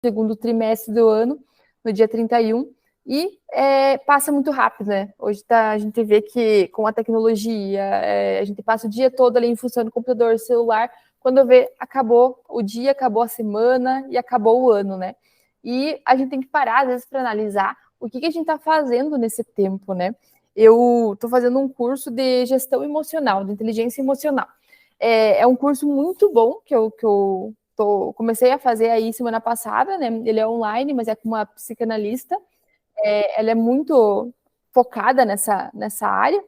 segundo trimestre do ano, no dia 31, e passa muito rápido, né? Hoje a gente vê que com a tecnologia, a gente passa o dia todo ali em função do computador, celular, quando vê, acabou o dia, acabou a semana e acabou o ano, né? E a gente tem que parar, às vezes, para analisar o que a gente está fazendo nesse tempo, né? Eu estou fazendo um curso de gestão emocional, de inteligência emocional. É um curso muito bom que eu comecei a fazer aí semana passada, né? Ele é online, mas é com uma psicanalista. Ela é muito focada nessa área.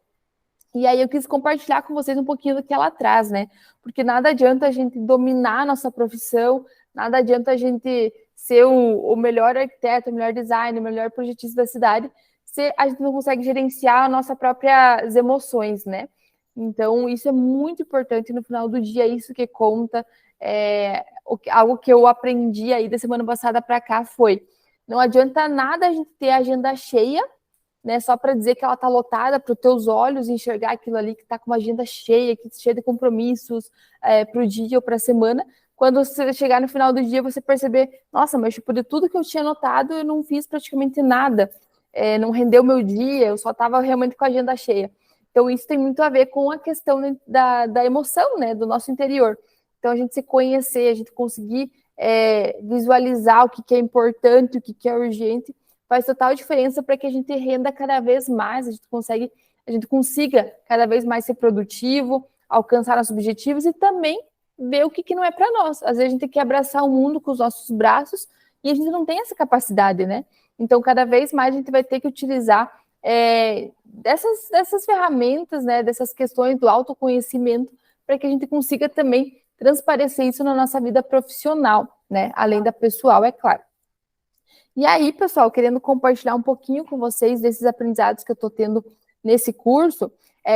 E aí eu quis compartilhar com vocês um pouquinho do que ela traz, né? Porque nada adianta a gente dominar a nossa profissão, nada adianta a gente ser o melhor arquiteto, o melhor designer, o melhor projetista da cidade, se a gente não consegue gerenciar as nossas próprias emoções, né? Então, isso é muito importante no final do dia, é isso que conta. Algo que eu aprendi aí da semana passada para cá foi: não adianta nada a gente ter a agenda cheia, né, só para dizer que ela está lotada, para os teus olhos enxergar aquilo ali que está com uma agenda cheia, que cheia de compromissos para o dia ou para a semana. Quando você chegar no final do dia, você perceber, nossa, mas tipo, de tudo que eu tinha notado, eu não fiz praticamente nada, não rendeu meu dia, eu só estava realmente com a agenda cheia. Então, isso tem muito a ver com a questão da emoção, né, do nosso interior. Então, a gente se conhecer, a gente conseguir visualizar o que é importante, o que é urgente, faz total diferença para que a gente renda cada vez mais, a gente consiga cada vez mais ser produtivo, alcançar nossos objetivos e também ver o que não é para nós. Às vezes a gente tem que abraçar o mundo com os nossos braços e a gente não tem essa capacidade, né? Então, cada vez mais a gente vai ter que utilizar dessas ferramentas, né, dessas questões do autoconhecimento, para que a gente consiga também transparecer isso na nossa vida profissional, né? Além da pessoal, é claro. E aí, pessoal, querendo compartilhar um pouquinho com vocês desses aprendizados que eu estou tendo nesse curso,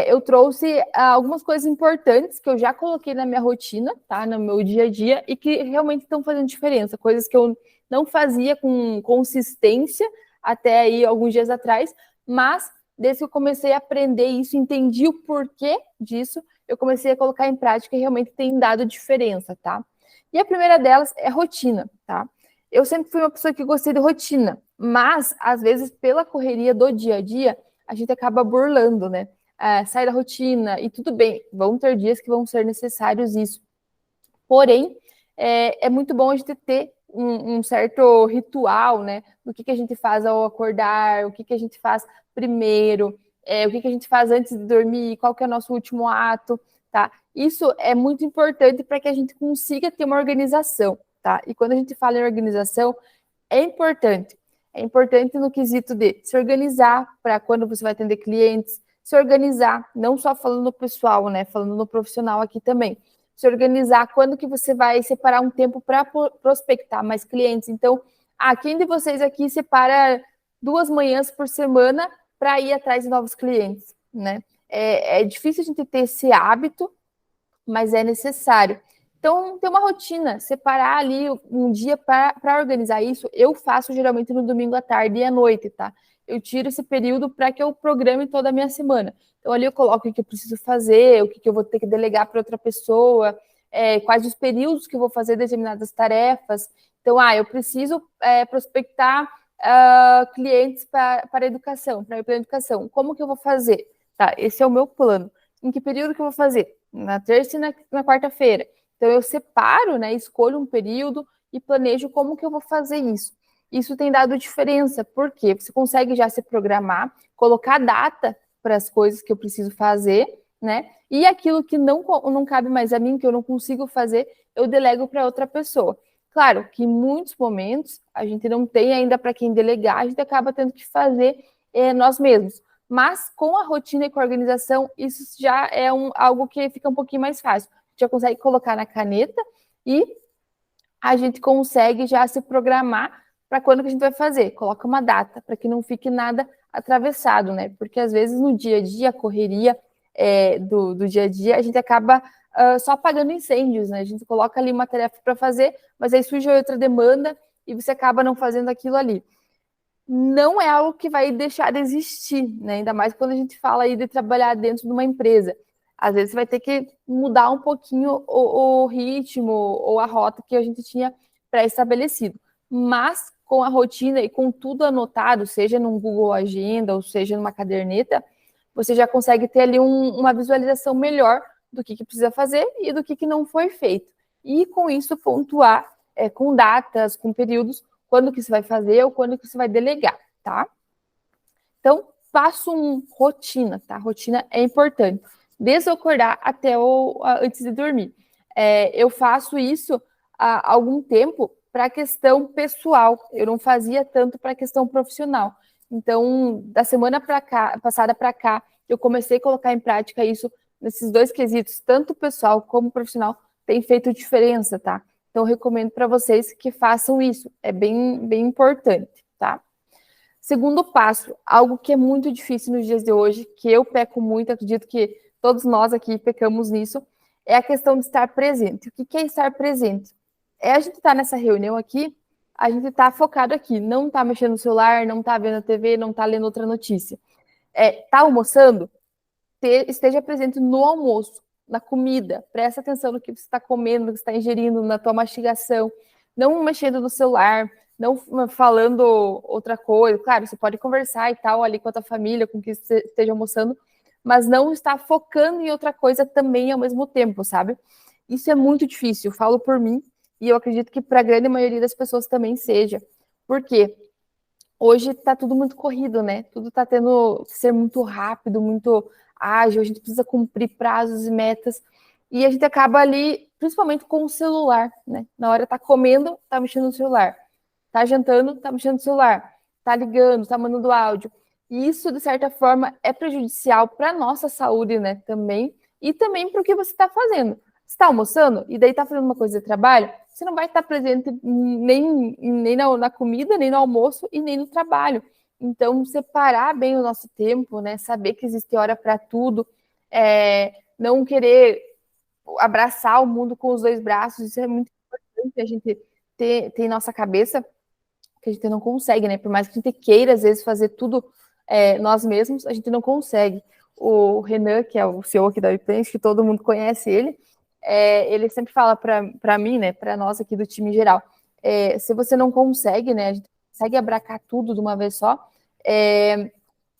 eu trouxe algumas coisas importantes que eu já coloquei na minha rotina, tá? No meu dia a dia, e que realmente estão fazendo diferença, coisas que eu não fazia com consistência até aí alguns dias atrás, mas desde que eu comecei a aprender isso, entendi o porquê disso, eu comecei a colocar em prática e realmente tem dado diferença, tá? E a primeira delas é rotina, tá? Eu sempre fui uma pessoa que gostei de rotina, mas às vezes pela correria do dia a dia, a gente acaba burlando, né? Sai da rotina e tudo bem, vão ter dias que vão ser necessários isso. Porém, é muito bom a gente ter um certo ritual, né? Do que a gente faz ao acordar, o que a gente faz primeiro, o que a gente faz antes de dormir, qual que é o nosso último ato, tá? Isso é muito importante para que a gente consiga ter uma organização, tá? E quando a gente fala em organização, é importante. É importante no quesito de se organizar para quando você vai atender clientes, se organizar, não só falando no pessoal, né? Falando no profissional aqui também. Se organizar quando que você vai separar um tempo para prospectar mais clientes. Então, quem de vocês aqui separa 2 manhãs por semana para ir atrás de novos clientes, né? É difícil a gente ter esse hábito, mas é necessário. Então, ter uma rotina, separar ali um dia para organizar isso, eu faço geralmente no domingo à tarde e à noite, tá? Eu tiro esse período para que eu programe toda a minha semana. Então, ali eu coloco o que eu preciso fazer, o que eu vou ter que delegar para outra pessoa, quais os períodos que eu vou fazer determinadas tarefas. Então, eu preciso prospectar clientes para a educação, para a educação. Como que eu vou fazer? Tá, esse é o meu plano. Em que período que eu vou fazer? Na terça e na quarta-feira. Então, eu separo, né, escolho um período e planejo como que eu vou fazer isso. Isso tem dado diferença, porque você consegue já se programar, colocar data para as coisas que eu preciso fazer, né? E aquilo que não cabe mais a mim, que eu não consigo fazer, eu delego para outra pessoa. Claro que em muitos momentos a gente não tem ainda para quem delegar, a gente acaba tendo que fazer nós mesmos. Mas com a rotina e com a organização, isso já é algo que fica um pouquinho mais fácil. A gente já consegue colocar na caneta e a gente consegue já se programar para quando que a gente vai fazer. Coloca uma data, para que não fique nada atravessado, né? Porque às vezes no dia a dia, a correria do dia a dia, a gente acaba só apagando incêndios, né? A gente coloca ali uma tarefa para fazer, mas aí surge outra demanda e você acaba não fazendo aquilo ali. Não é algo que vai deixar de existir, né? Ainda mais quando a gente fala aí de trabalhar dentro de uma empresa. Às vezes você vai ter que mudar um pouquinho o ritmo ou a rota que a gente tinha pré-estabelecido. mas com a rotina e com tudo anotado, seja num Google Agenda ou seja numa caderneta, você já consegue ter ali uma visualização melhor do que precisa fazer e do que não foi feito. E com isso pontuar com datas, com períodos, quando que você vai fazer ou quando que você vai delegar, tá? Então, passo 1, rotina, tá? Rotina é importante. Desde eu acordar até antes de dormir. Eu faço isso há algum tempo para a questão pessoal. Eu não fazia tanto para a questão profissional. Então, da semana passada para cá, eu comecei a colocar em prática isso nesses 2 quesitos, tanto pessoal como profissional, tem feito diferença, tá? Então, eu recomendo para vocês que façam isso. É bem, bem importante, tá? Segundo passo, algo que é muito difícil nos dias de hoje, que eu peco muito, acredito que todos nós aqui pecamos nisso, é a questão de estar presente. O que é estar presente? É a gente estar nessa reunião aqui, a gente está focado aqui, não está mexendo no celular, não está vendo a TV, não está lendo outra notícia. Está almoçando? Esteja presente no almoço, na comida, presta atenção no que você está comendo, no que você está ingerindo, na tua mastigação, não mexendo no celular, não falando outra coisa. Claro, você pode conversar e tal ali com a tua família, com quem você esteja almoçando, mas não está focando em outra coisa também ao mesmo tempo, sabe? Isso é muito difícil, eu falo por mim, e eu acredito que para a grande maioria das pessoas também seja. Por quê? Hoje está tudo muito corrido, né? Tudo está tendo que ser muito rápido, muito ágil, a gente precisa cumprir prazos e metas, e a gente acaba ali, principalmente com o celular, né? Na hora tá comendo, tá mexendo no celular. Tá jantando, tá mexendo no celular. Tá ligando, tá mandando áudio. E isso, de certa forma, é prejudicial para nossa saúde, né? Também. E também para o que você está fazendo. Você está almoçando e daí está fazendo uma coisa de trabalho, você não vai estar presente nem na comida, nem no almoço e nem no trabalho. Então, separar bem o nosso tempo, né? Saber que existe hora para tudo, não querer abraçar o mundo com os 2 braços, isso é muito importante a gente ter em nossa cabeça, que a gente não consegue, né? Por mais que a gente queira, às vezes, fazer tudo nós mesmos, a gente não consegue. O Renan, que é o CEO aqui da Wipens, que todo mundo conhece ele sempre fala para mim, né, para nós aqui do time em geral, se você não consegue, né, a gente consegue abraçar tudo de uma vez só,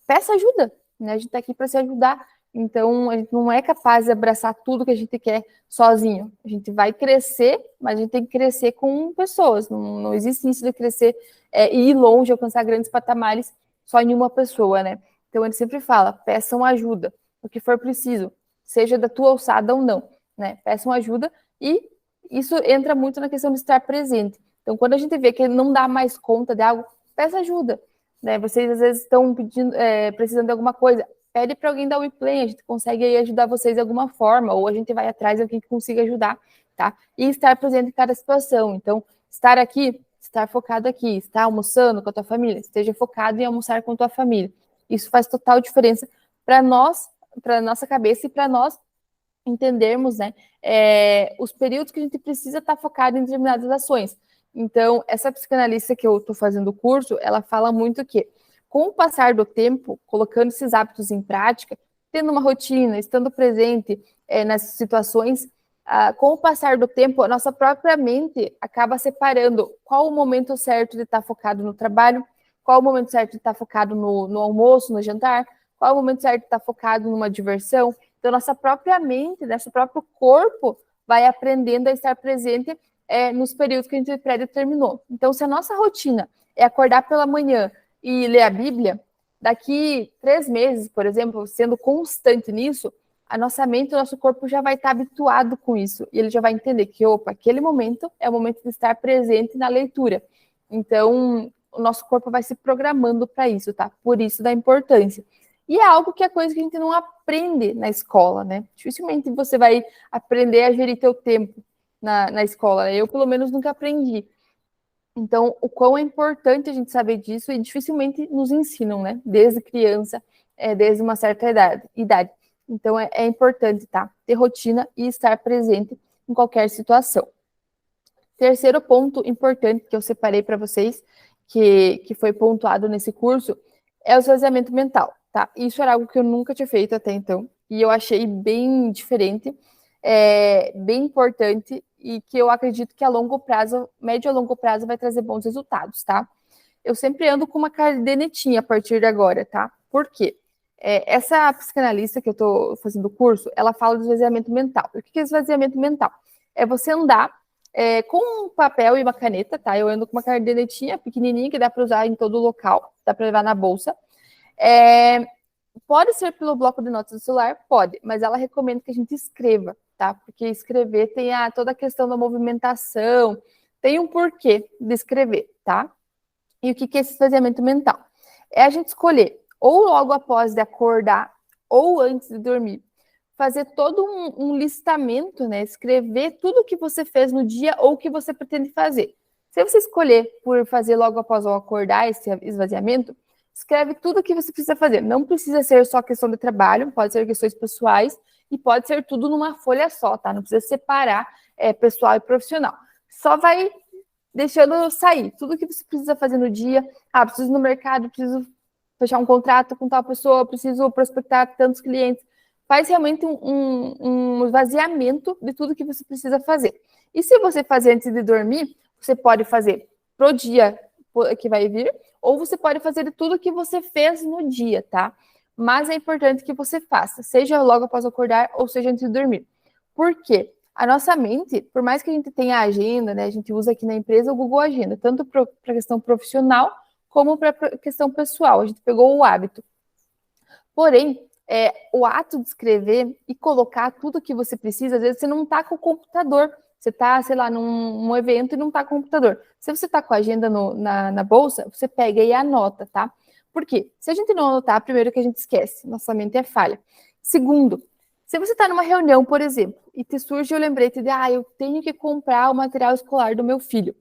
peça ajuda, né, a gente está aqui para se ajudar, então a gente não é capaz de abraçar tudo que a gente quer sozinho, a gente vai crescer, mas a gente tem que crescer com pessoas, não existe isso de crescer e ir longe, alcançar grandes patamares só em uma pessoa, né, então ele sempre fala, peçam ajuda, o que for preciso, seja da tua alçada ou não, né? Peçam ajuda e isso entra muito na questão de estar presente. Então, quando a gente vê que não dá mais conta de algo, peça ajuda, né? Vocês às vezes estão pedindo, precisando de alguma coisa, pede para alguém da WePlay, a gente consegue aí ajudar vocês de alguma forma, ou a gente vai atrás de alguém que consiga ajudar, tá? E estar presente em cada situação. Então, estar aqui, estar focado aqui, estar almoçando com a tua família, esteja focado em almoçar com a tua família. Isso faz total diferença para nós, para nossa cabeça e para nós entendermos, né, os períodos que a gente precisa estar focado em determinadas ações. Então, essa psicanalista que eu estou fazendo o curso, ela fala muito que, com o passar do tempo, colocando esses hábitos em prática, tendo uma rotina, estando presente nessas situações, com o passar do tempo, a nossa própria mente acaba separando qual o momento certo de estar focado no trabalho, qual o momento certo de estar focado no almoço, no jantar, qual o momento certo de estar focado numa diversão. Então, nossa própria mente, nosso próprio corpo vai aprendendo a estar presente nos períodos que a gente pré-determinou. Então, se a nossa rotina é acordar pela manhã e ler a Bíblia, daqui 3 meses, por exemplo, sendo constante nisso, a nossa mente, o nosso corpo já vai estar habituado com isso. E ele já vai entender que, opa, aquele momento é o momento de estar presente na leitura. Então, o nosso corpo vai se programando para isso, tá? Por isso da importância. E é algo que é coisa que a gente não aprende na escola, né? Dificilmente você vai aprender a gerir teu tempo na escola, né? Eu, pelo menos, nunca aprendi. Então, o quão é importante a gente saber disso e dificilmente nos ensinam, né? Desde criança, desde uma certa idade. Então, é importante, tá? Ter rotina e estar presente em qualquer situação. Terceiro ponto importante que eu separei para vocês, que foi pontuado nesse curso, é o esvaziamento mental, tá? Isso era algo que eu nunca tinha feito até então, e eu achei bem diferente, bem importante, e que eu acredito que a longo prazo, médio a longo prazo, vai trazer bons resultados, tá? Eu sempre ando com uma cadernetinha a partir de agora, tá? Por quê? Essa psicanalista que eu tô fazendo o curso, ela fala do esvaziamento mental. O que é esvaziamento mental? É você andar com um papel e uma caneta, tá? Eu ando com uma cadernetinha pequenininha que dá para usar em todo local, dá para levar na bolsa. Pode ser pelo bloco de notas do celular? Pode, mas ela recomenda que a gente escreva, tá? Porque escrever tem toda a questão da movimentação, tem um porquê de escrever, tá? E o que é esse esvaziamento mental? É a gente escolher, ou logo após de acordar, ou antes de dormir, fazer todo um listamento, né? Escrever tudo o que você fez no dia ou o que você pretende fazer. Se você escolher por fazer logo após o acordar esse esvaziamento, escreve tudo o que você precisa fazer. Não precisa ser só questão de trabalho, pode ser questões pessoais e pode ser tudo numa folha só, tá? Não precisa separar pessoal e profissional. Só vai deixando sair tudo que você precisa fazer no dia. Preciso ir no mercado, preciso fechar um contrato com tal pessoa, preciso prospectar tantos clientes. Faz realmente um esvaziamento de tudo que você precisa fazer. E se você fazer antes de dormir, você pode fazer pro dia que vai vir, ou você pode fazer de tudo que você fez no dia, tá? Mas é importante que você faça, seja logo após acordar, ou seja antes de dormir. Por quê? A nossa mente, por mais que a gente tenha a agenda, né? A gente usa aqui na empresa o Google Agenda, tanto para a questão profissional, como para a questão pessoal. A gente pegou o hábito. Porém, o ato de escrever e colocar tudo que você precisa, às vezes você não está com o computador, você está, sei lá, num evento e não está com o computador. Se você está com a agenda na bolsa, você pega e anota, tá? Por quê? Se a gente não anotar, primeiro que a gente esquece, nossa mente é falha. Segundo, se você está numa reunião, por exemplo, e te surge o lembrete de, eu tenho que comprar o material escolar do meu filho.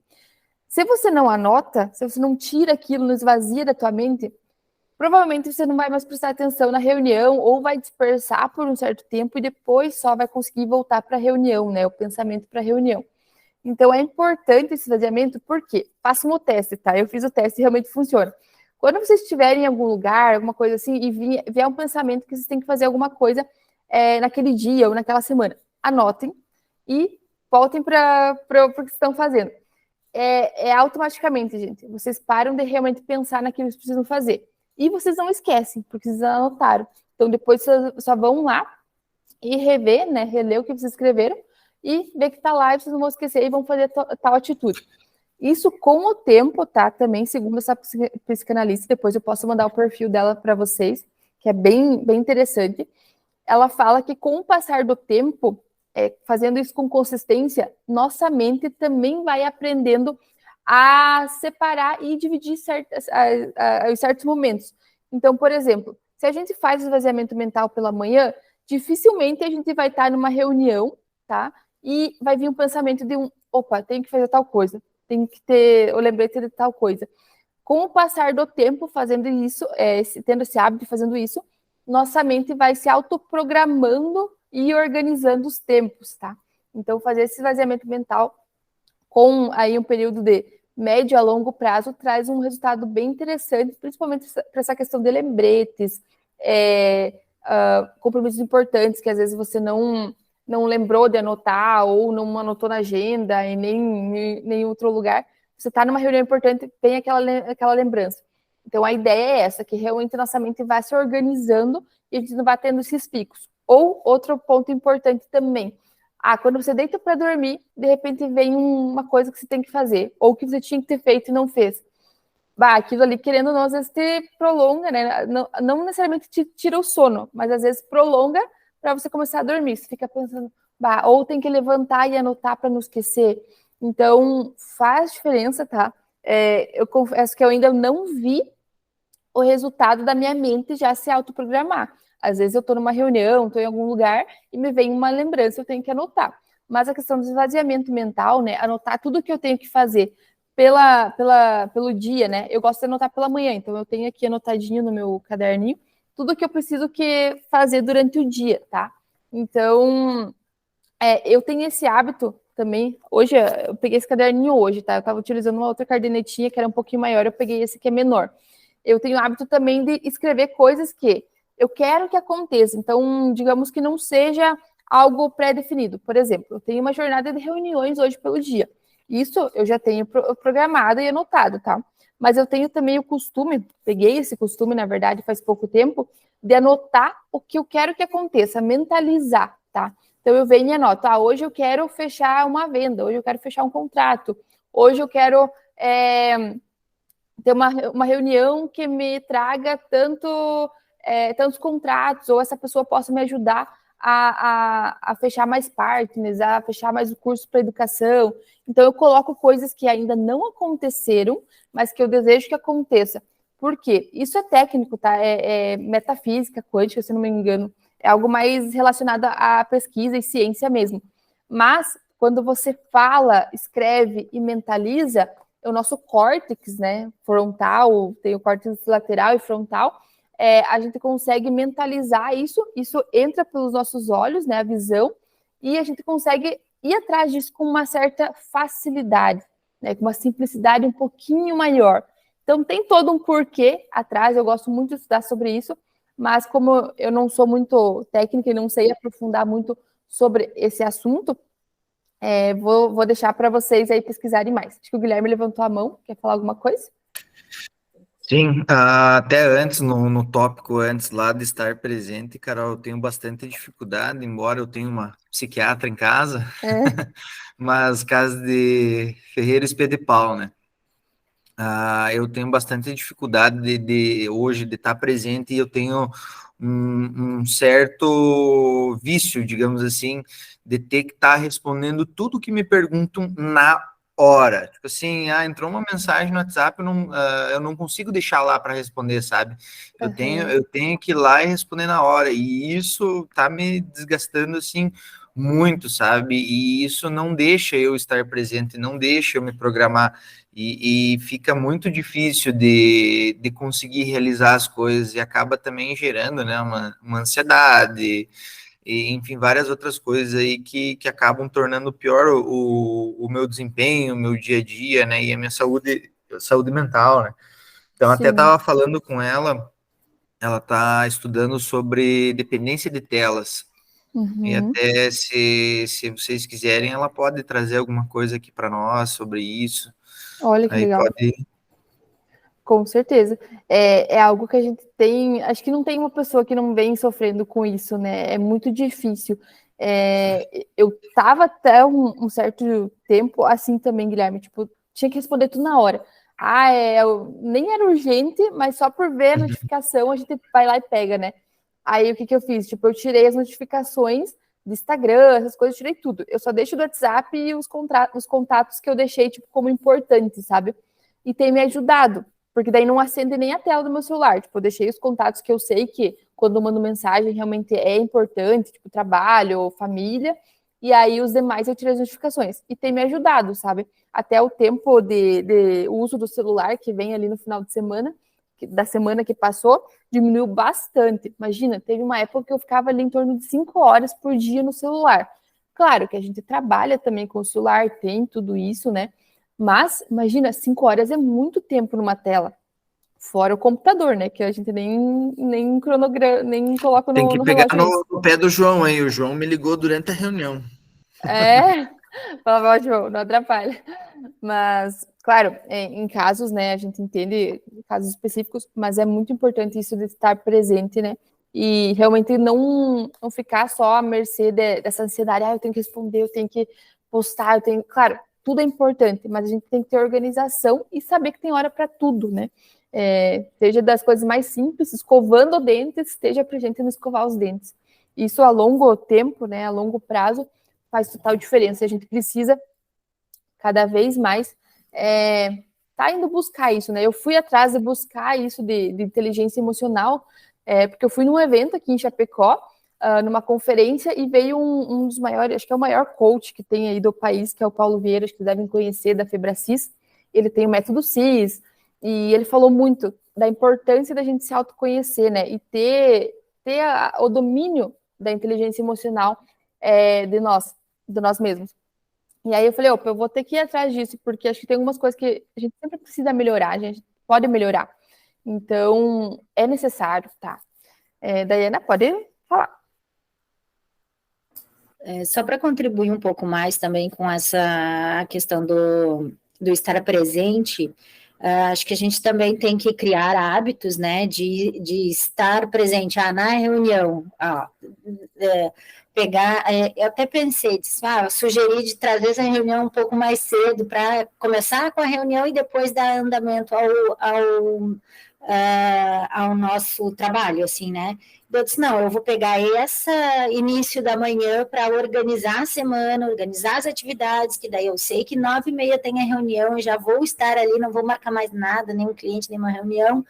Se você não anota, se você não tira aquilo, não esvazia da tua mente, provavelmente você não vai mais prestar atenção na reunião ou vai dispersar por um certo tempo e depois só vai conseguir voltar para a reunião, né? O pensamento para a reunião. Então é importante esse esvaziamento, porque faça um teste, tá? Eu fiz o teste e realmente funciona. Quando vocês estiverem em algum lugar, alguma coisa assim, e vier um pensamento que vocês têm que fazer alguma coisa naquele dia ou naquela semana, anotem e voltem para o que estão fazendo. Automaticamente, gente. Vocês param de realmente pensar naquilo que vocês precisam fazer. E vocês não esquecem, porque vocês anotaram. Então, depois vocês só vão lá e rever, né? Reler o que vocês escreveram e ver que tá lá e vocês não vão esquecer e vão fazer tal atitude. Isso com o tempo, tá? Também, segundo essa psicanalista, depois eu posso mandar o perfil dela para vocês, que é bem, bem interessante. Ela fala que com o passar do tempo, fazendo isso com consistência, nossa mente também vai aprendendo a separar e dividir os certos momentos. Então, por exemplo, se a gente faz esvaziamento mental pela manhã, dificilmente a gente vai estar numa reunião, tá? E vai vir um pensamento de opa, tem que fazer tal coisa, tem que ter o lembrete de tal coisa. Com o passar do tempo fazendo isso, tendo esse hábito de fazendo isso, nossa mente vai se autoprogramando e organizando os tempos, tá? Então, fazer esse esvaziamento mental com aí um período de médio a longo prazo traz um resultado bem interessante, principalmente para essa questão de lembretes, compromissos importantes que às vezes você não lembrou de anotar ou não anotou na agenda e nem em outro lugar. Você está numa reunião importante, tem aquela lembrança. Então, a ideia é essa, que realmente nossa mente vai se organizando e a gente não vai tendo esses picos. Ou, outro ponto importante também, quando você deita para dormir, de repente vem uma coisa que você tem que fazer, ou que você tinha que ter feito e não fez. Aquilo ali, querendo ou não, às vezes te prolonga, né? Não necessariamente te tira o sono, mas às vezes prolonga para você começar a dormir. Você fica pensando, ou tem que levantar e anotar para não esquecer. Então, faz diferença, tá? Eu confesso que eu ainda não vi o resultado da minha mente já se autoprogramar. Às vezes eu estou numa reunião, estou em algum lugar e me vem uma lembrança, eu tenho que anotar. Mas a questão do esvaziamento mental, né? Anotar tudo que eu tenho que fazer pelo dia, né? Eu gosto de anotar pela manhã, então eu tenho aqui anotadinho no meu caderninho tudo que eu preciso fazer durante o dia, tá? Então, eu tenho esse hábito também. Hoje, eu peguei esse caderninho hoje, tá? Eu estava utilizando uma outra cadernetinha que era um pouquinho maior, eu peguei esse que é menor. Eu tenho o hábito também de escrever coisas que eu quero que aconteça. Então, digamos que não seja algo pré-definido. Por exemplo, eu tenho uma jornada de reuniões hoje pelo dia. Isso eu já tenho programado e anotado, tá? Mas eu tenho também o costume, peguei esse costume, na verdade, faz pouco tempo, de anotar o que eu quero que aconteça, mentalizar, tá? Então eu venho e anoto, hoje eu quero fechar uma venda, hoje eu quero fechar um contrato, hoje eu quero ter uma reunião que me traga tantos contratos, ou essa pessoa possa me ajudar a fechar mais partners, a fechar mais o curso para educação. Então, eu coloco coisas que ainda não aconteceram, mas que eu desejo que aconteça. Por quê? Isso é técnico, tá? É metafísica quântica, se não me engano. É algo mais relacionado à pesquisa e ciência mesmo. Mas, quando você fala, escreve e mentaliza, o nosso córtex, né, frontal, tem o córtex lateral e frontal, a gente consegue mentalizar isso entra pelos nossos olhos, né, a visão, e a gente consegue ir atrás disso com uma certa facilidade, né, com uma simplicidade um pouquinho maior. Então, tem todo um porquê atrás, eu gosto muito de estudar sobre isso, mas como eu não sou muito técnica e não sei aprofundar muito sobre esse assunto, vou deixar para vocês aí pesquisarem mais. Acho que o Guilherme levantou a mão, quer falar alguma coisa? Sim, até antes, no tópico antes lá de estar presente, Carol, eu tenho bastante dificuldade, embora eu tenha uma psiquiatra em casa, É. mas casa de ferreiro espelho de pau, né? Eu tenho bastante dificuldade hoje de estar presente e eu tenho um certo vício, digamos assim, de ter que estar respondendo tudo que me perguntam na hora. Tipo assim, entrou uma mensagem no WhatsApp, eu não consigo deixar lá para responder, sabe? Uhum. Eu tenho que ir lá e responder na hora, e isso tá me desgastando assim muito, sabe? E isso não deixa eu estar presente, não deixa eu me programar. E fica muito difícil de conseguir realizar as coisas e acaba também gerando, né, uma ansiedade e, enfim, várias outras coisas aí que acabam tornando pior o meu desempenho, o meu dia a dia, né, e a minha saúde mental, né. Então, até Sim. estava falando com ela está estudando sobre dependência de telas, e Uhum. até se vocês quiserem, ela pode trazer alguma coisa aqui para nós sobre isso. Olha que Aí legal. pode. Com certeza. É algo que a gente tem. Acho que não tem uma pessoa que não vem sofrendo com isso, né? É muito difícil. Eu estava até um certo tempo assim também, Guilherme. Tipo, tinha que responder tudo na hora. Nem era urgente, mas só por ver a notificação a gente vai lá e pega, né? Aí o que eu fiz? Tipo, eu tirei as notificações do Instagram, essas coisas, eu tirei tudo. Eu só deixo do WhatsApp e os contatos que eu deixei, tipo, como importantes, sabe? E tem me ajudado porque daí não acende nem a tela do meu celular. Tipo, eu deixei os contatos que eu sei que quando eu mando mensagem realmente é importante, tipo, trabalho, família, e aí os demais eu tirei as notificações. E tem me ajudado, sabe? Até o tempo de uso do celular que vem ali no final de semana, da semana que passou, diminuiu bastante. Imagina, teve uma época que eu ficava ali em torno de 5 horas por dia no celular. Claro que a gente trabalha também com o celular, tem tudo isso, né? Mas, imagina, 5 horas é muito tempo numa tela. Fora o computador, né? Que a gente nem cronograma, nem coloca Tem no, que no pegar relógio isso. no pé do João aí. O João me ligou durante a reunião. É, falava, ó, João, não atrapalha. Mas, claro, em casos, né, a gente entende casos específicos, mas é muito importante isso de estar presente, né? E realmente não ficar só à mercê dessa ansiedade, eu tenho que responder, eu tenho que postar, eu tenho. Claro, tudo é importante, mas a gente tem que ter organização e saber que tem hora para tudo, né? Seja das coisas mais simples, escovando o dente, esteja presente no escovar os dentes. Isso a longo tempo, né, a longo prazo, faz total diferença. A gente precisa cada vez mais tá indo buscar isso, né? Eu fui atrás de buscar isso de inteligência emocional, porque eu fui num evento aqui em Chapecó, numa conferência, e veio um dos maiores, acho que é o maior coach que tem aí do país, que é o Paulo Vieira, acho que vocês devem conhecer, da Febracis. Ele tem o método CIS, e ele falou muito da importância da gente se autoconhecer, né? E ter o domínio da inteligência emocional de nós mesmos. E aí eu falei, opa, eu vou ter que ir atrás disso, porque acho que tem algumas coisas que a gente sempre precisa melhorar, a gente pode melhorar. Então, é necessário, tá? Daiana, pode falar. Só para contribuir um pouco mais também com essa questão do estar presente, acho que a gente também tem que criar hábitos, né, de estar presente na reunião, eu até pensei, sugeri de trazer essa reunião um pouco mais cedo para começar com a reunião e depois dar andamento ao nosso trabalho, assim, né? Eu disse, não, eu vou pegar esse início da manhã para organizar a semana, organizar as atividades, que daí eu sei que 9h30 tem a reunião, eu já vou estar ali, não vou marcar mais nada, nenhum cliente, nenhuma reunião,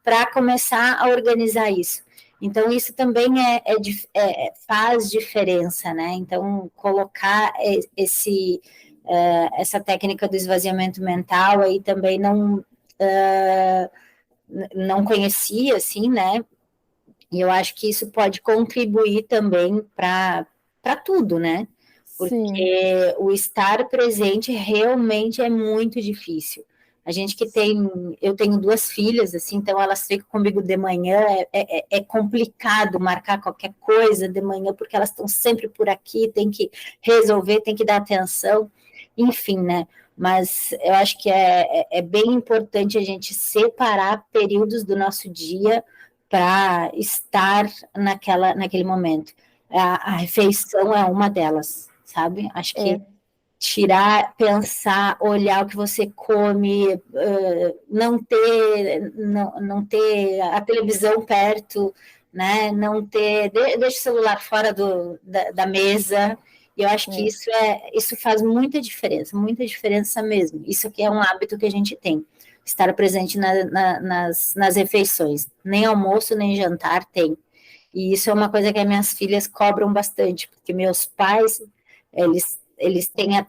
para começar a organizar isso. Então, isso também faz diferença, né? Então, colocar essa técnica do esvaziamento mental aí também não conhecia, assim, né? E eu acho que isso pode contribuir também para tudo, né? Porque Sim. O estar presente realmente é muito difícil. A gente eu tenho 2 filhas, assim, então elas ficam comigo de manhã, é complicado marcar qualquer coisa de manhã, porque elas estão sempre por aqui, tem que resolver, tem que dar atenção, enfim, né? Mas eu acho que é bem importante a gente separar períodos do nosso dia para estar naquele momento. A refeição é uma delas, sabe? Acho que tirar, pensar, olhar o que você come, não ter a televisão perto, né? Não ter, deixa o celular fora da mesa. E eu acho que isso faz muita diferença mesmo. Isso que é um hábito que a gente tem, estar presente nas refeições. Nem almoço, nem jantar tem. E isso é uma coisa que as minhas filhas cobram bastante, porque meus pais, eles têm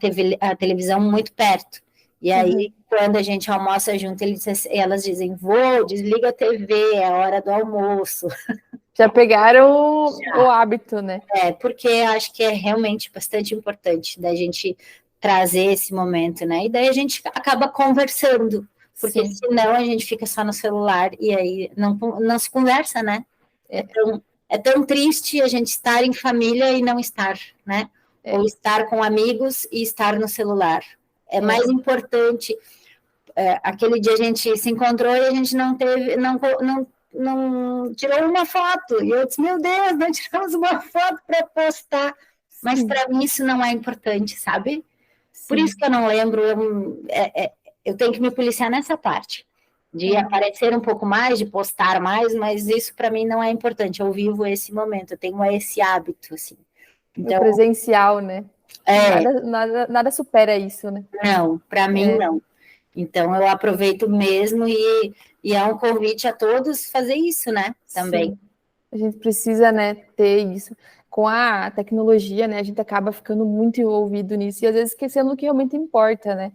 a televisão muito perto. E aí, quando a gente almoça junto, elas dizem, vô, desliga a TV, é hora do almoço. Já pegaram o hábito, né? Porque acho que é realmente bastante importante da gente trazer esse momento, né? E daí a gente acaba conversando, porque Sim. senão a gente fica só no celular e aí não se conversa, né? É tão triste a gente estar em família e não estar, né? Ou estar com amigos e estar no celular. É mais importante. Aquele dia a gente se encontrou e a gente não tirou uma foto. E eu disse, meu Deus, não tiramos uma foto para postar. Mas para mim isso não é importante, sabe? Sim. Por isso que eu não lembro, eu tenho que me policiar nessa parte. De aparecer um pouco mais, de postar mais, mas isso para mim não é importante. Eu vivo esse momento, eu tenho esse hábito, assim. Então, o presencial, né? Nada supera isso, né? Não, para mim não. Então, eu aproveito mesmo e é um convite a todos fazer isso, né? Também. Sim. A gente precisa, né, ter isso. Com a tecnologia, né, a gente acaba ficando muito envolvido nisso e às vezes esquecendo o que realmente importa, né?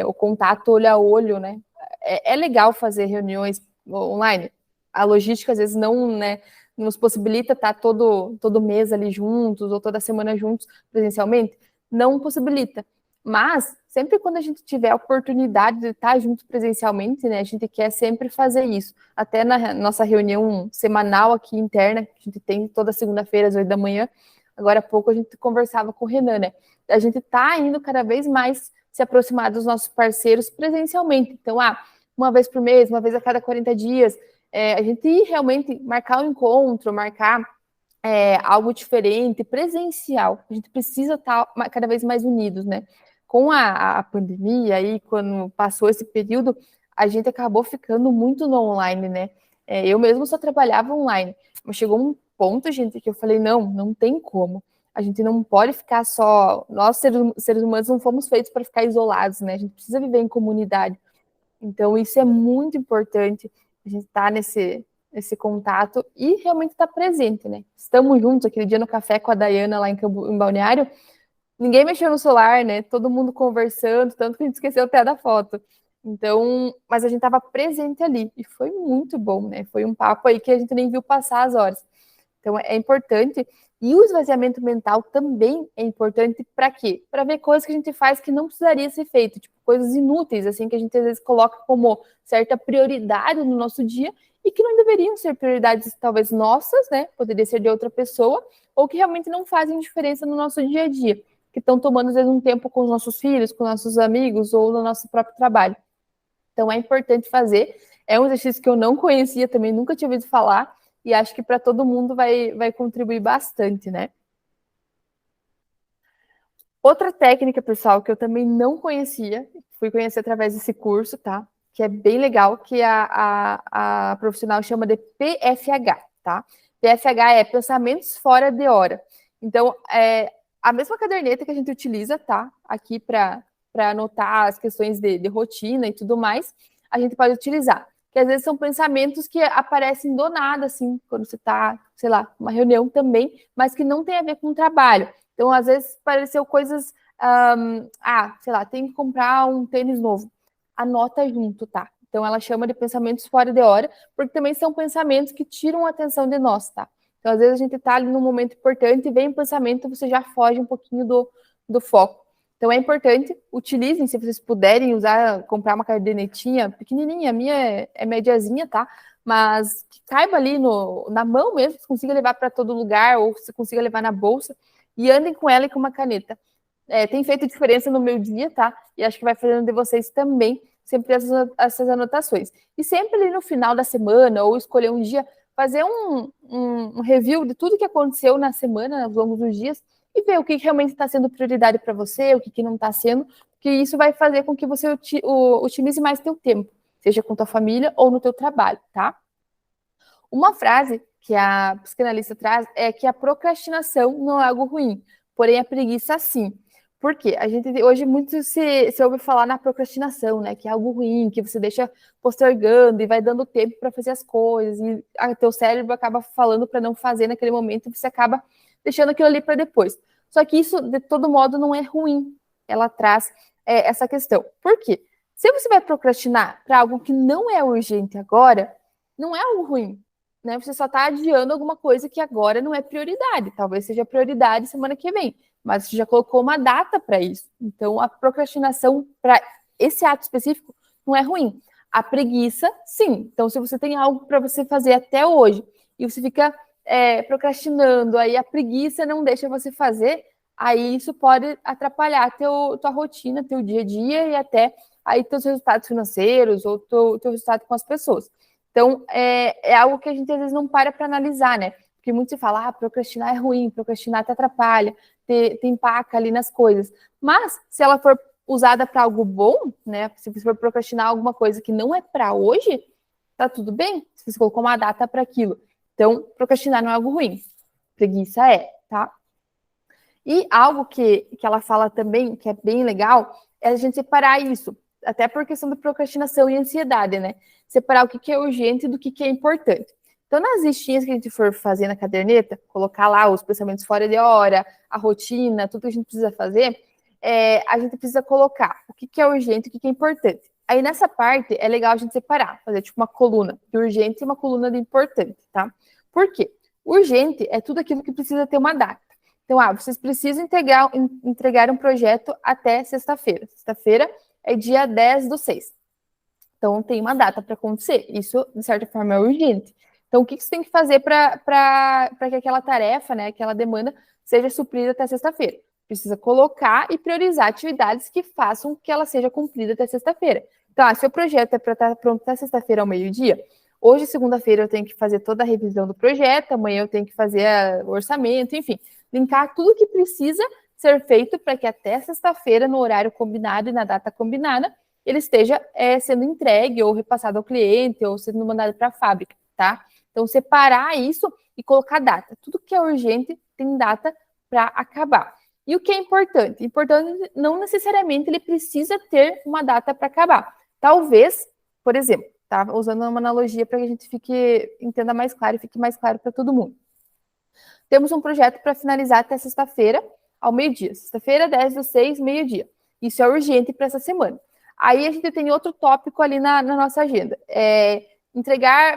O contato olho a olho, né? É legal fazer reuniões online. A logística, às vezes, não, né, nos possibilita estar todo mês ali juntos ou toda semana juntos presencialmente. Não possibilita. Mas, sempre quando a gente tiver a oportunidade de estar junto presencialmente, né, a gente quer sempre fazer isso. Até na nossa reunião semanal aqui interna, que a gente tem toda segunda-feira às 8 da manhã, agora há pouco a gente conversava com o Renan, né? A gente está indo cada vez mais se aproximar dos nossos parceiros presencialmente. Então, uma vez por mês, uma vez a cada 40 dias, a gente ir realmente marcar um encontro, marcar algo diferente, presencial. A gente precisa estar cada vez mais unidos, né? Com a pandemia, aí, quando passou esse período, a gente acabou ficando muito no online, né? Eu mesmo só trabalhava online, mas chegou um ponto, gente, que eu falei, não tem como. A gente não pode ficar só... Nós, seres humanos, não fomos feitos para ficar isolados, né? A gente precisa viver em comunidade. Então, isso é muito importante, a gente estar nesse contato e realmente estar presente, né? Estamos juntos, aquele dia no café com a Dayana lá em Balneário, ninguém mexeu no celular, né? Todo mundo conversando, tanto que a gente esqueceu até da foto. Então, mas a gente estava presente ali e foi muito bom, né? Foi um papo aí que a gente nem viu passar as horas. Então, é importante. E o esvaziamento mental também é importante para quê? Para ver coisas que a gente faz que não precisaria ser feito, tipo coisas inúteis, assim, que a gente às vezes coloca como certa prioridade no nosso dia e que não deveriam ser prioridades talvez nossas, né? Poderia ser de outra pessoa, ou que realmente não fazem diferença no nosso dia a dia, que estão tomando às vezes um tempo com os nossos filhos, com nossos amigos ou no nosso próprio trabalho. Então é importante fazer. É um exercício que eu não conhecia também, nunca tinha ouvido falar, e acho que para todo mundo vai contribuir bastante, né? Outra técnica, pessoal, que eu também não conhecia, fui conhecer através desse curso, tá? Que é bem legal, que a profissional chama de PFH, tá? PFH é Pensamentos Fora de Hora. Então, é a mesma caderneta que a gente utiliza, tá? Aqui para anotar as questões de rotina e tudo mais, a gente pode utilizar. Que às vezes são pensamentos que aparecem do nada, assim, quando você está, sei lá, numa reunião também, mas que não tem a ver com o trabalho. Então, às vezes, pareceu coisas, sei lá, tem que comprar um tênis novo. Anota junto, tá? Então, ela chama de pensamentos fora de hora, porque também são pensamentos que tiram a atenção de nós, tá? Então, às vezes, a gente tá ali num momento importante e vem um pensamento, você já foge um pouquinho do foco. Então, é importante, utilizem, se vocês puderem usar, comprar uma cadernetinha pequenininha, a minha é mediazinha, tá? Mas que caiba ali na mão mesmo, que consiga levar para todo lugar, ou se consiga levar na bolsa, e andem com ela e com uma caneta. Tem feito diferença no meu dia, tá? E acho que vai fazendo de vocês também, sempre essas anotações. E sempre ali no final da semana, ou escolher um dia, fazer um review de tudo que aconteceu na semana, ao longo dos dias, e ver o que realmente está sendo prioridade para você, o que não está sendo, porque isso vai fazer com que você otimize mais teu tempo, seja com tua família ou no teu trabalho, tá? Uma frase que a psicanalista traz é que a procrastinação não é algo ruim, porém a preguiça sim. Por quê? A gente hoje muito se ouve falar na procrastinação, né? Que é algo ruim, que você deixa postergando e vai dando tempo para fazer as coisas, e teu cérebro acaba falando para não fazer naquele momento e você acaba deixando aquilo ali para depois. Só que isso, de todo modo, não é ruim. Ela traz essa questão. Por quê? Se você vai procrastinar para algo que não é urgente agora, não é algo ruim. Né? Você só está adiando alguma coisa que agora não é prioridade. Talvez seja prioridade semana que vem, mas você já colocou uma data para isso. Então, a procrastinação para esse ato específico não é ruim. A preguiça, sim. Então, se você tem algo para você fazer até hoje e você fica procrastinando, aí a preguiça não deixa você fazer, aí isso pode atrapalhar tua rotina, teu dia a dia e até aí teus resultados financeiros ou teu resultado com as pessoas. Então, é algo que a gente às vezes não para analisar, né? Porque muito se fala, procrastinar é ruim, procrastinar te atrapalha, te empaca ali nas coisas. Mas, se ela for usada para algo bom, né? Se você for procrastinar alguma coisa que não é para hoje, tá tudo bem. Se você colocou uma data para aquilo. Então, procrastinar não é algo ruim. Preguiça tá? E algo que ela fala também, que é bem legal, é a gente separar isso. Até por questão da procrastinação e ansiedade, né? Separar o que é urgente do que é importante. Então, nas listinhas que a gente for fazer na caderneta, colocar lá os pensamentos fora de hora, a rotina, tudo que a gente precisa fazer, a gente precisa colocar o que é urgente e o que é importante. Aí, nessa parte, é legal a gente separar, fazer tipo uma coluna de urgente e uma coluna de importante, tá? Por quê? Urgente é tudo aquilo que precisa ter uma data. Então, vocês precisam entregar um projeto até sexta-feira. Sexta-feira é dia 10/6. Então, tem uma data para acontecer. Isso, de certa forma, é urgente. Então, o que você tem que fazer para que aquela tarefa, né, aquela demanda, seja suprida até sexta-feira? Precisa colocar e priorizar atividades que façam que ela seja cumprida até sexta-feira. Então, se o projeto é para estar pronto até sexta-feira ao meio-dia, hoje, segunda-feira, eu tenho que fazer toda a revisão do projeto, amanhã eu tenho que fazer o orçamento, enfim, linkar tudo que precisa ser feito para que até sexta-feira, no horário combinado e na data combinada, ele esteja sendo entregue ou repassado ao cliente ou sendo mandado para a fábrica, tá? Então, separar isso e colocar data. Tudo que é urgente tem data para acabar. E o que é importante? Importante não necessariamente ele precisa ter uma data para acabar. Talvez, por exemplo, tá? Usando uma analogia para que a gente entenda mais claro e fique mais claro para todo mundo. Temos um projeto para finalizar até sexta-feira, ao meio-dia. Sexta-feira, 10/6, meio-dia. Isso é urgente para essa semana. Aí a gente tem outro tópico ali na nossa agenda.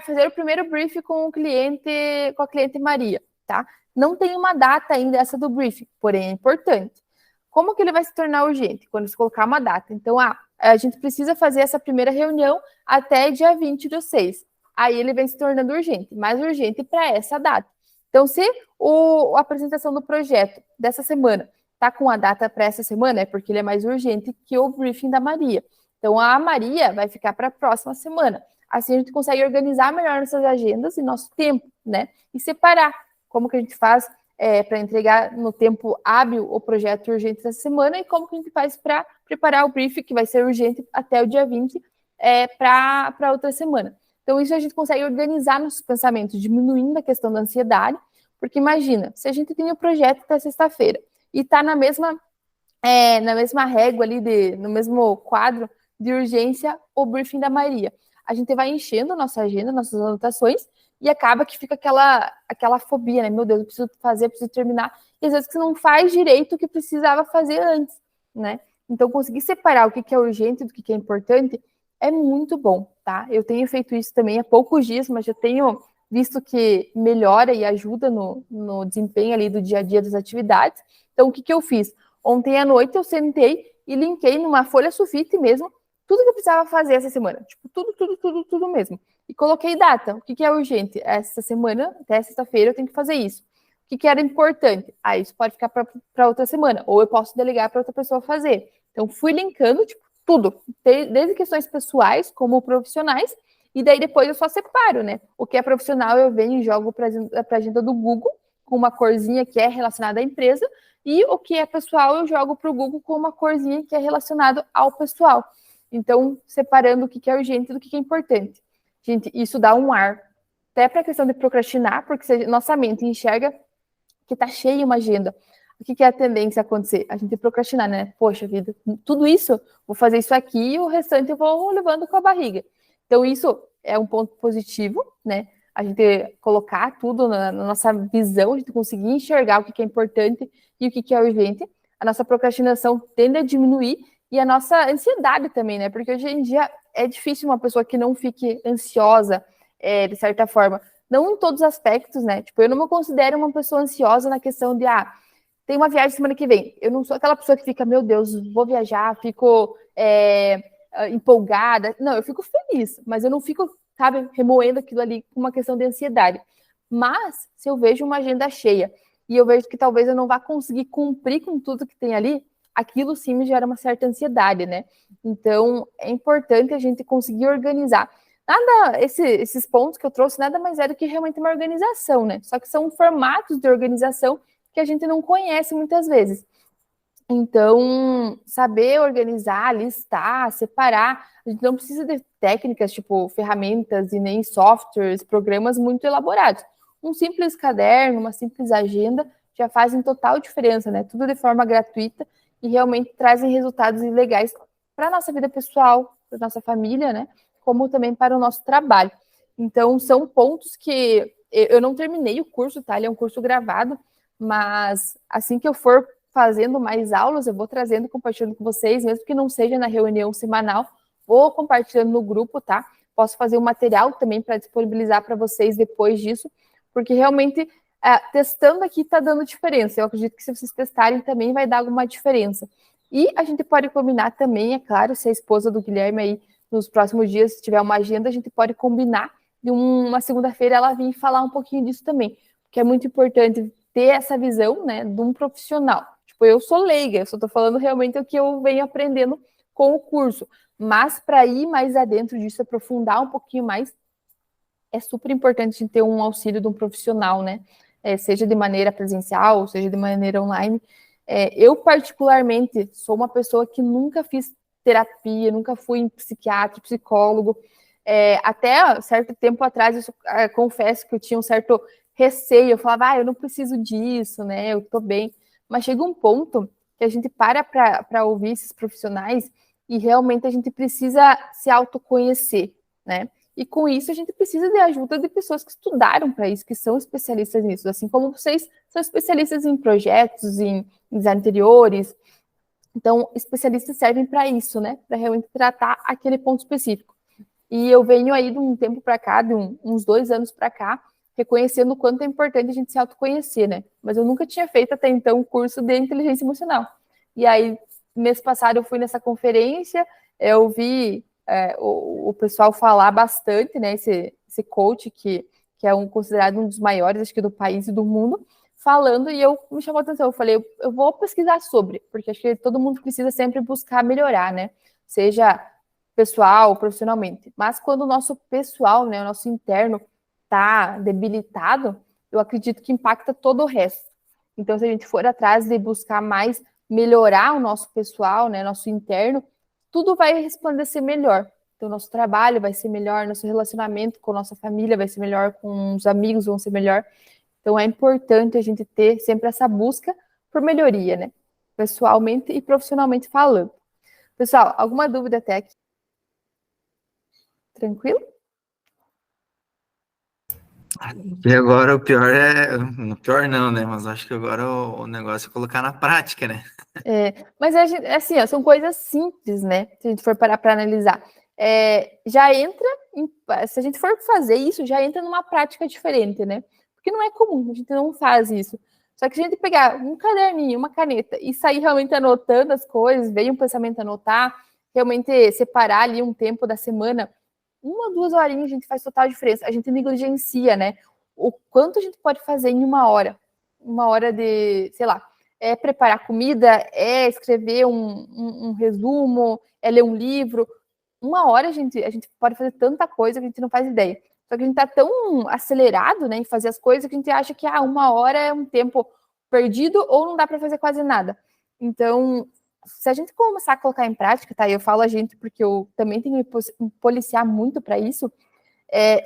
Fazer o primeiro briefing com a cliente Maria, tá? Não tem uma data ainda essa do briefing, porém é importante. Como que ele vai se tornar urgente? Quando se colocar uma data. Então, a gente precisa fazer essa primeira reunião até dia 20/6. aí ele vem se tornando urgente, mais urgente para essa data. Então, se a apresentação do projeto dessa semana está com a data para essa semana, é porque ele é mais urgente que o briefing da Maria. Então, a Maria vai ficar para a próxima semana. Assim, a gente consegue organizar melhor nossas agendas e nosso tempo, né? E separar como que a gente faz para entregar no tempo hábil o projeto urgente dessa semana e como que a gente faz para preparar o briefing, que vai ser urgente até o dia 20, para outra semana. Então, isso a gente consegue organizar nossos pensamentos, diminuindo a questão da ansiedade, porque imagina, se a gente tem o projeto até sexta-feira e está na mesma régua ali, no mesmo quadro de urgência, o briefing da Maria. A gente vai enchendo a nossa agenda, nossas anotações, e acaba que fica aquela fobia, né? Meu Deus, eu preciso fazer, eu preciso terminar. E às vezes você não faz direito o que precisava fazer antes, né? Então, conseguir separar o que é urgente do que é importante é muito bom, tá? Eu tenho feito isso também há poucos dias, mas já tenho visto que melhora e ajuda no desempenho ali do dia a dia das atividades. Então, o que eu fiz? Ontem à noite eu sentei e linkei numa folha sulfite mesmo tudo que eu precisava fazer essa semana. Tipo, tudo mesmo. E coloquei data. O que é urgente? Essa semana, até sexta-feira, eu tenho que fazer isso. O que era importante? Isso pode ficar para outra semana. Ou eu posso delegar para outra pessoa fazer. Então, fui linkando, tipo, tudo. Desde questões pessoais, como profissionais. E daí, depois, eu só separo, né? O que é profissional, eu venho e jogo para a agenda do Google, com uma corzinha que é relacionada à empresa. E o que é pessoal, eu jogo para o Google com uma corzinha que é relacionado ao pessoal. Então, separando o que é urgente do que é importante. Gente, isso dá um ar. Até para a questão de procrastinar, porque se nossa mente enxerga que está cheia uma agenda, o que é a tendência a acontecer? A gente procrastinar, né? Poxa vida, tudo isso, vou fazer isso aqui e o restante eu vou levando com a barriga. Então, isso é um ponto positivo, né? A gente colocar tudo na nossa visão, a gente conseguir enxergar o que é importante e o que é urgente. A nossa procrastinação tende a diminuir e a nossa ansiedade também, né? Porque hoje em dia é difícil uma pessoa que não fique ansiosa, de certa forma. Não em todos os aspectos, né? Tipo, eu não me considero uma pessoa ansiosa na questão de, tem uma viagem semana que vem. Eu não sou aquela pessoa que fica, meu Deus, vou viajar, fico empolgada. Não, eu fico feliz, mas eu não fico, sabe, remoendo aquilo ali com uma questão de ansiedade. Mas, se eu vejo uma agenda cheia e eu vejo que talvez eu não vá conseguir cumprir com tudo que tem ali, aquilo sim me gera uma certa ansiedade, né? Então, é importante a gente conseguir organizar. Esses pontos que eu trouxe, nada mais é do que realmente uma organização, né? Só que são formatos de organização que a gente não conhece muitas vezes. Então, saber organizar, listar, separar, a gente não precisa de técnicas, tipo ferramentas e nem softwares, programas muito elaborados. Um simples caderno, uma simples agenda já fazem total diferença, né? Tudo de forma gratuita e realmente trazem resultados legais para a nossa vida pessoal, para a nossa família, né? Como também para o nosso trabalho. Então, são pontos que eu não terminei o curso, tá? Ele é um curso gravado, mas assim que eu for fazendo mais aulas, eu vou trazendo, compartilhando com vocês, mesmo que não seja na reunião semanal, vou compartilhando no grupo, tá? Posso fazer um material também para disponibilizar para vocês depois disso, porque realmente testando aqui está dando diferença. Eu acredito que se vocês testarem também vai dar alguma diferença. E a gente pode combinar também, é claro, se a esposa do Guilherme aí nos próximos dias, se tiver uma agenda, a gente pode combinar de uma segunda-feira ela vir falar um pouquinho disso também, porque é muito importante ter essa visão, né, de um profissional. Tipo, eu sou leiga, eu só estou falando realmente o que eu venho aprendendo com o curso, mas para ir mais adentro disso, aprofundar um pouquinho mais, é super importante a gente ter um auxílio de um profissional, né, seja de maneira presencial, seja de maneira online. Eu, particularmente, sou uma pessoa que nunca fiz terapia, nunca fui em psiquiatra, psicólogo. Até certo tempo atrás, eu confesso que eu tinha um certo receio. Eu falava, eu não preciso disso, né? Eu tô bem. Mas chega um ponto que a gente para ouvir esses profissionais e realmente a gente precisa se autoconhecer, né? E com isso a gente precisa de ajuda de pessoas que estudaram para isso, que são especialistas nisso, assim como vocês são especialistas em projetos, em anteriores. Então, especialistas servem para isso, né? Para realmente tratar aquele ponto específico. E eu venho aí de um tempo para cá, de uns 2 anos para cá, reconhecendo o quanto é importante a gente se autoconhecer, né? Mas eu nunca tinha feito até então um curso de inteligência emocional. E aí, mês passado, eu fui nessa conferência, eu vi o pessoal falar bastante, né? esse coach que é considerado um dos maiores, acho que do país e do mundo, falando, e me chamou a atenção, eu falei, eu vou pesquisar sobre, porque acho que todo mundo precisa sempre buscar melhorar, né? Seja pessoal, profissionalmente. Mas quando o nosso pessoal, né, o nosso interno está debilitado, eu acredito que impacta todo o resto. Então, se a gente for atrás de buscar mais melhorar o nosso pessoal, né, nosso interno, tudo vai resplandecer melhor. Então, nosso trabalho vai ser melhor, nosso relacionamento com a nossa família vai ser melhor, com os amigos vão ser melhor. Então, é importante a gente ter sempre essa busca por melhoria, né? Pessoalmente e profissionalmente falando. Pessoal, alguma dúvida até aqui? Tranquilo? E agora o pior o pior não, né? Mas acho que agora o negócio é colocar na prática, né? Mas assim, ó, são coisas simples, né? Se a gente for parar para analisar. Já entra, se a gente for fazer isso, já entra numa prática diferente, né? Porque não é comum, a gente não faz isso. Só que se a gente pegar um caderninho, uma caneta e sair realmente anotando as coisas, veio um pensamento anotar, realmente separar ali um tempo da semana, 1 ou 2 horinhas a gente faz total diferença. A gente negligencia, né? O quanto a gente pode fazer em 1 hora. 1 hora de, sei lá, preparar comida, escrever um resumo, ler um livro. 1 hora a gente pode fazer tanta coisa que a gente não faz ideia. Só que a gente está tão acelerado, né, em fazer as coisas que a gente acha que 1 hora é um tempo perdido ou não dá para fazer quase nada. Então, se a gente começar a colocar em prática, tá? Eu falo a gente porque eu também tenho que me policiar muito para isso,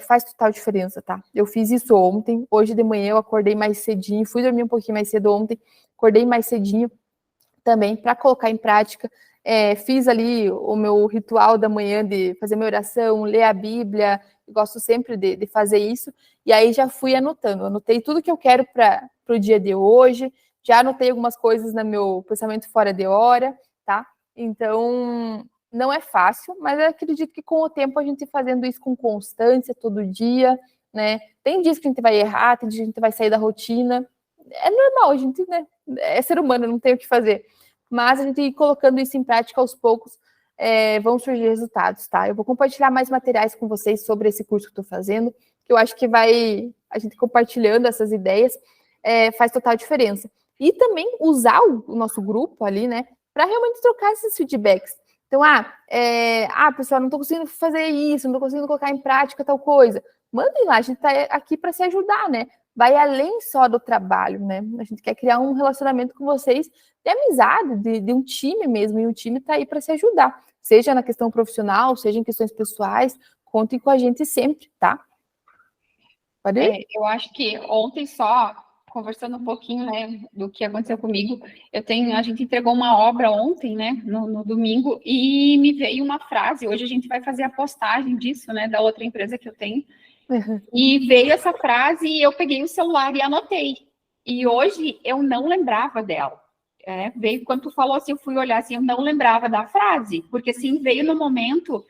faz total diferença, tá? Eu fiz isso ontem, hoje de manhã eu acordei mais cedinho, fui dormir um pouquinho mais cedo ontem, acordei mais cedinho também para colocar em prática. Fiz ali o meu ritual da manhã de fazer minha oração, ler a Bíblia, eu gosto sempre de fazer isso, e aí já fui anotando, anotei tudo que eu quero para o dia de hoje, já anotei algumas coisas no meu pensamento fora de hora, tá? Então, não é fácil, mas eu acredito que com o tempo a gente fazendo isso com constância, todo dia, né? Tem dias que a gente vai errar, tem dias que a gente vai sair da rotina, é normal, a gente, né? É ser humano, não tem o que fazer. Mas a gente ir colocando isso em prática aos poucos, vão surgir resultados, tá? Eu vou compartilhar mais materiais com vocês sobre esse curso que estou fazendo, que eu acho que a gente compartilhando essas ideias, faz total diferença. E também usar o nosso grupo ali, né, para realmente trocar esses feedbacks. Então, pessoal, não estou conseguindo fazer isso, não estou conseguindo colocar em prática tal coisa. Mandem lá, a gente está aqui para se ajudar, né? Vai além só do trabalho, né? A gente quer criar um relacionamento com vocês de amizade, de um time mesmo, e o time está aí para se ajudar, seja na questão profissional, seja em questões pessoais, contem com a gente sempre, tá? Pode ir? Eu acho que ontem só, conversando um pouquinho, né, do que aconteceu comigo, a gente entregou uma obra ontem, né, no domingo, e me veio uma frase, hoje a gente vai fazer a postagem disso, né, da outra empresa que eu tenho, e veio essa frase e eu peguei o celular e anotei. E hoje eu não lembrava dela. Veio, quando tu falou assim, eu fui olhar assim, eu não lembrava da frase, porque assim, veio no momento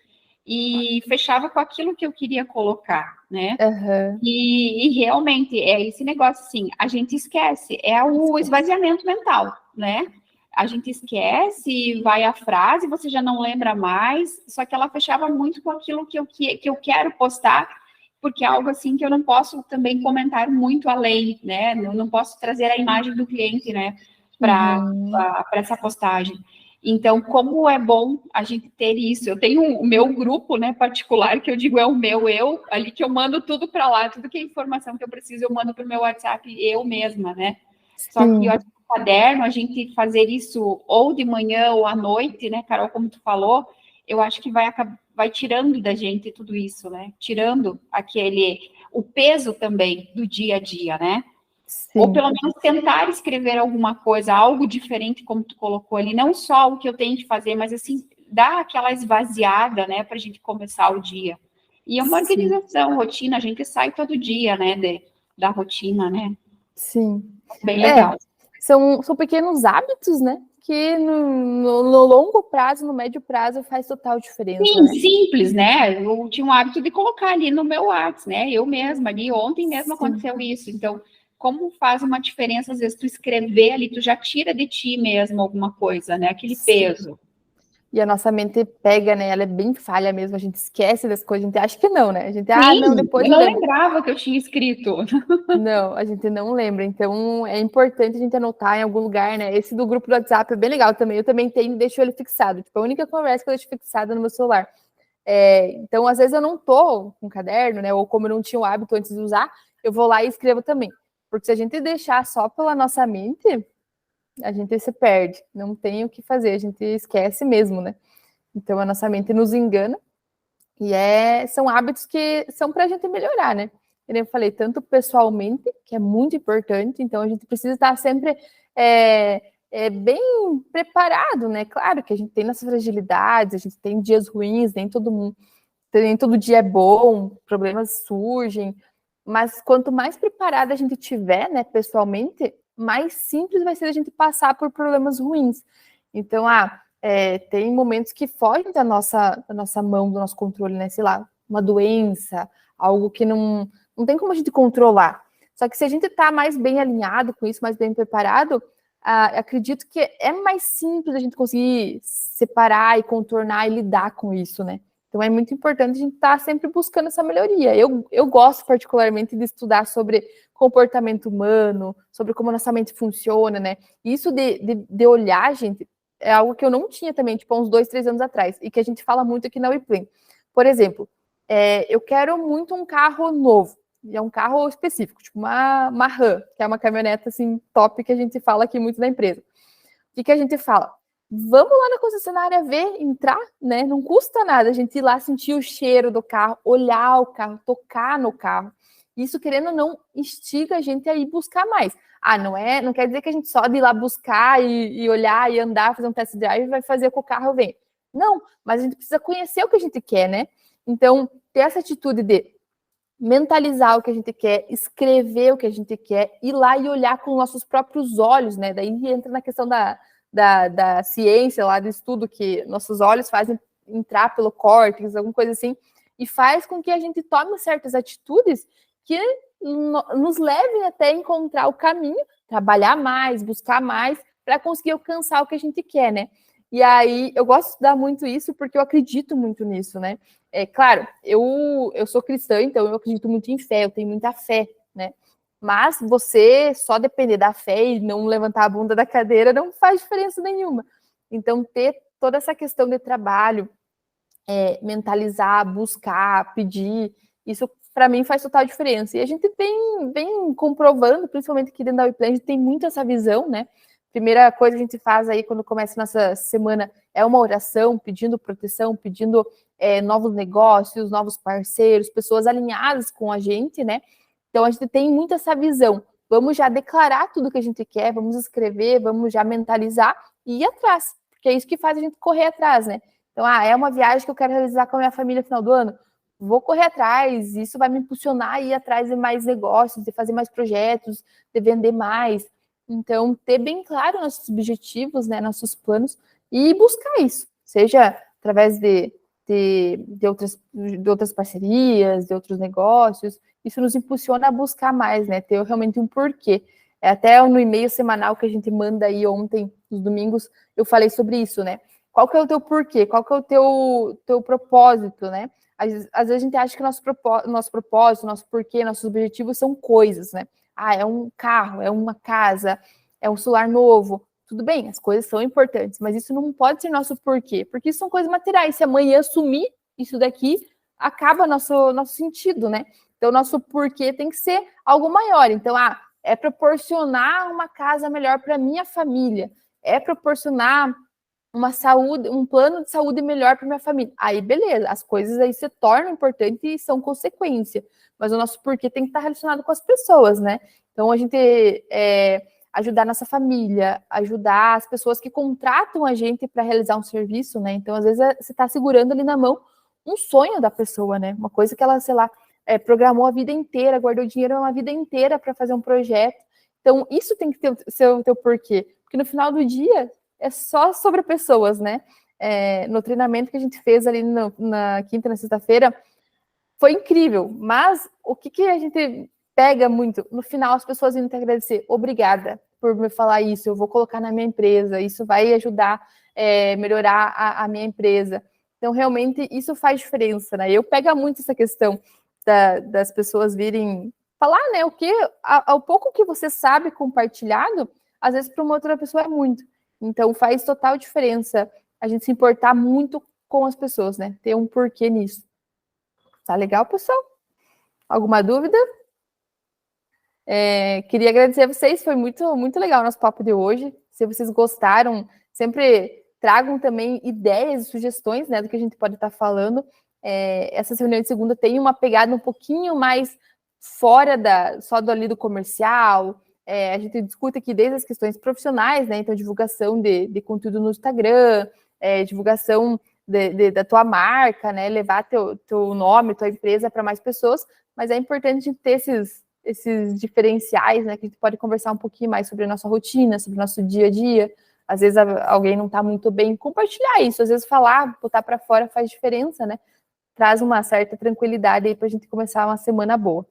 e fechava com aquilo que eu queria colocar, né? E realmente é esse negócio assim, a gente esquece, é o esvaziamento mental, né? A gente esquece, vai a frase, você já não lembra mais, só que ela fechava muito com aquilo que eu quero postar, porque é algo assim que eu não posso também comentar muito além, né? Não posso trazer a imagem do cliente, né? Para essa postagem. Então, como é bom a gente ter isso. Eu tenho o meu grupo, né, particular, que eu digo é o meu eu, ali que eu mando tudo para lá, tudo que é informação que eu preciso, eu mando para o meu WhatsApp eu mesma, né? Só que eu acho que no caderno, a gente fazer isso ou de manhã ou à noite, né, Carol, como tu falou, eu acho que vai tirando da gente tudo isso, né? Tirando o peso também do dia a dia, né? Sim. Ou pelo menos tentar escrever alguma coisa, algo diferente, como tu colocou ali, não só o que eu tenho que fazer, mas assim, dar aquela esvaziada, né, para a gente começar o dia. E é uma organização, rotina, a gente sai todo dia, né, da rotina, né? Sim. Bem legal. São pequenos hábitos, né, que no longo prazo, no médio prazo, faz total diferença. Sim, né? Simples, né? Eu tinha um hábito de colocar ali no meu WhatsApp, né? Eu mesma ali, ontem mesmo aconteceu isso, então como faz uma diferença, às vezes, tu escrever ali, tu já tira de ti mesmo alguma coisa, né? Aquele peso. E a nossa mente pega, né? Ela é bem falha mesmo, a gente esquece das coisas, a gente acha que não, né? A gente, não, depois eu não lembrava que eu tinha escrito. Não, a gente não lembra. Então, é importante a gente anotar em algum lugar, né? Esse do grupo do WhatsApp é bem legal também. Eu também tenho e deixo ele fixado. Tipo, a única conversa que eu deixo fixada no meu celular. Então, às vezes eu não tô com caderno, né? Ou como eu não tinha o hábito antes de usar, eu vou lá e escrevo também. Porque se a gente deixar só pela nossa mente, a gente se perde. Não tem o que fazer, a gente esquece mesmo, né? Então, a nossa mente nos engana. E são hábitos que são para a gente melhorar, né? Como eu falei, tanto pessoalmente, que é muito importante, então a gente precisa estar sempre bem preparado, né? Claro que a gente tem nossas fragilidades, a gente tem dias ruins, nem todo dia é bom, problemas surgem, mas quanto mais preparada a gente tiver, né, pessoalmente, mais simples vai ser a gente passar por problemas ruins. Então, tem momentos que fogem da nossa mão, do nosso controle, né? Sei lá, uma doença, algo que não tem como a gente controlar. Só que se a gente está mais bem alinhado com isso, mais bem preparado, acredito que é mais simples a gente conseguir separar e contornar e lidar com isso, né? Então é muito importante a gente estar sempre buscando essa melhoria. Eu gosto particularmente de estudar sobre comportamento humano, sobre como nossa mente funciona, né? Isso de olhar, gente, é algo que eu não tinha também, tipo, há uns 2, 3 anos atrás, e que a gente fala muito aqui na WePlan. Por exemplo, eu quero muito um carro novo, e é um carro específico, tipo uma Ram, que é uma caminhonete, assim, top, que a gente fala aqui muito da empresa. O que a gente fala? Vamos lá na concessionária ver, entrar, né? Não custa nada a gente ir lá sentir o cheiro do carro, olhar o carro, tocar no carro. Isso, querendo ou não, instiga a gente a ir buscar mais. Não quer dizer que a gente só de ir lá buscar e olhar e andar, fazer um test drive vai fazer com que o carro venha. Não, mas a gente precisa conhecer o que a gente quer, né? Então, ter essa atitude de mentalizar o que a gente quer, escrever o que a gente quer, ir lá e olhar com nossos próprios olhos, né? Daí entra na questão da ciência, lá do estudo, que nossos olhos fazem entrar pelo córtex, alguma coisa assim, e faz com que a gente tome certas atitudes que nos levem até encontrar o caminho, trabalhar mais, buscar mais, para conseguir alcançar o que a gente quer, né? E aí, eu gosto de estudar muito isso porque eu acredito muito nisso, né? Claro, eu sou cristã, então eu acredito muito em fé, eu tenho muita fé, né? Mas você só depender da fé e não levantar a bunda da cadeira não faz diferença nenhuma. Então, ter toda essa questão de trabalho, mentalizar, buscar, pedir, isso para mim faz total diferença. E a gente vem comprovando, principalmente aqui dentro da WePlan, a gente tem muito essa visão, né? Primeira coisa que a gente faz aí quando começa a nossa semana é uma oração, pedindo proteção, pedindo novos negócios, novos parceiros, pessoas alinhadas com a gente, né? Então a gente tem muito essa visão. Vamos já declarar tudo que a gente quer, vamos escrever, vamos já mentalizar e ir atrás, porque é isso que faz a gente correr atrás, né? Então, é uma viagem que eu quero realizar com a minha família no final do ano, vou correr atrás, isso vai me impulsionar a ir atrás de mais negócios, de fazer mais projetos, de vender mais. Então, ter bem claro nossos objetivos, né, nossos planos, e buscar isso, seja através de outras parcerias, de outros negócios, isso nos impulsiona a buscar mais, né, ter realmente um porquê. Até no e-mail semanal que a gente manda aí ontem, nos domingos, eu falei sobre isso, né? Qual que é o teu porquê? Qual que é o teu propósito, né? Às vezes a gente acha que nosso propósito, nosso porquê, nossos objetivos são coisas, né? É um carro, é uma casa, é um celular novo. Tudo bem, as coisas são importantes, mas isso não pode ser nosso porquê, porque isso são coisas materiais. Se amanhã sumir isso daqui, acaba nosso sentido, né? Então, nosso porquê tem que ser algo maior. Então, é proporcionar uma casa melhor para minha família, é proporcionar um plano de saúde melhor para minha família. Aí, beleza, as coisas aí se tornam importantes e são consequência. Mas o nosso porquê tem que estar relacionado com as pessoas, né? Então, a gente ajudar nossa família, ajudar as pessoas que contratam a gente para realizar um serviço, né? Então, às vezes, você está segurando ali na mão um sonho da pessoa, né? Uma coisa que ela, sei lá, programou a vida inteira, guardou dinheiro uma vida inteira para fazer um projeto. Então, isso tem que ser o teu porquê. Porque no final do dia, é só sobre pessoas, né? No treinamento que a gente fez ali na quinta e na sexta-feira, foi incrível. Mas o que a gente pega muito? No final, as pessoas indo te agradecer. Obrigada. por me falar isso, eu vou colocar na minha empresa, isso vai ajudar a melhorar a minha empresa. Então, realmente, isso faz diferença, né? Eu pego muito essa questão das pessoas virem falar, né, o pouco que você sabe compartilhado, às vezes para uma outra pessoa é muito. Então, faz total diferença a gente se importar muito com as pessoas, né? Ter um porquê nisso. Tá legal, pessoal? Alguma dúvida? Queria agradecer a vocês, foi muito, muito legal o nosso papo de hoje. Se vocês gostaram, sempre tragam também ideias e sugestões, né, do que a gente pode estar falando. Essas reuniões de segunda tem uma pegada um pouquinho mais fora só ali do comercial. A gente discute aqui desde as questões profissionais, né, então divulgação de conteúdo no Instagram, divulgação da tua marca, né, levar teu nome, tua empresa para mais pessoas, mas é importante a gente ter esses diferenciais, né, que a gente pode conversar um pouquinho mais sobre a nossa rotina, sobre o nosso dia a dia. Às vezes alguém não está muito bem, compartilhar isso, às vezes falar, botar para fora faz diferença, né? Traz uma certa tranquilidade aí para a gente começar uma semana boa.